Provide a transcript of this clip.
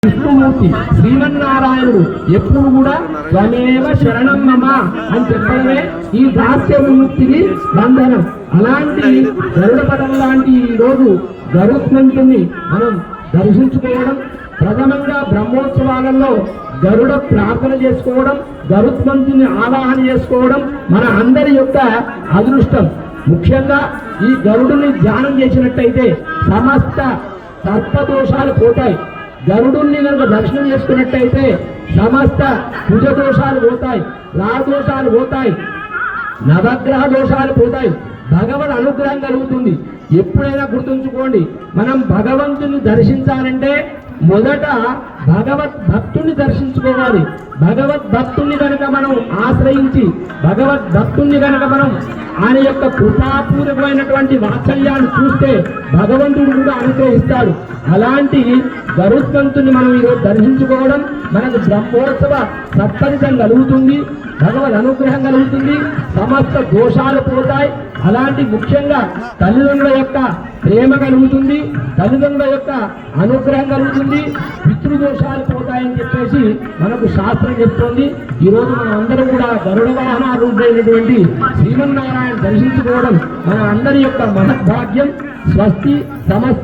విష్ణుమూర్తి శ్రీమన్నారాయణుడు ఎప్పుడు కూడా త్వమేవ శరణం మమ అని చెప్పడమే ఈ దాస్య విముక్తికి బంధనం. అలాంటి గరుడ పదం లాంటి ఈ రోజు గరుత్మంతుని మనం దర్శించుకోవడం, ప్రథమంగా బ్రహ్మోత్సవాలలో గరుడ ప్రార్థన చేసుకోవడం, గరుత్మంతుని ఆవాహన చేసుకోవడం మన అందరి యొక్క అదృష్టం. ముఖ్యంగా ఈ గరుడుని ధ్యానం చేసినట్టయితే సమస్త సర్పదోషాలు పోతాయి. గరుడుని కనుక దర్శనం చేసుకున్నట్టయితే సమస్త కుజ దోషాలు పోతాయి, రాదోషాలు పోతాయి, నవగ్రహ దోషాలు పోతాయి, భగవద్ అనుగ్రహం కలుగుతుంది. ఎప్పుడైనా గుర్తుంచుకోండి, మనం భగవంతుని దర్శించాలంటే మొదట భగవద్భక్తుని దర్శించుకోవాలి. భగవద్భక్తుని కనుక మనం ఆశ్రయించి, భగవద్భక్తుని కనుక మనం ఆయన యొక్క కృపాపూర్వకమైనటువంటి వాత్సల్యాన్ని చూస్తే భగవంతుడు కూడా అనుగ్రహిస్తాడు. అలాంటి గరుత్మంతుని మనం ఈరోజు దర్శించుకోవడం మనకు బ్రహ్మోత్సవ సత్ఫలితం కలుగుతుంది, భగవద్ అనుగ్రహం కలుగుతుంది, సమస్త దోషాలు పోతాయి. అలాంటి ముఖ్యంగా తల్లిదండ్రుల యొక్క ప్రేమ కలుగుతుంది, తల్లిదండ్రుల యొక్క అనుగ్రహం కలుగుతుంది, పితృదోషాలు పోతాయని చెప్పేసి మనకు శాస్త్రం చెప్తోంది. ఈరోజు మనం అందరం కూడా గరుడ వాహనారూఢుడైనటువంటి శ్రీమన్నారాయణ దర్శించుకోవడం మన అందరి యొక్క మహద్భాగ్యం. స్వస్తి సమస్త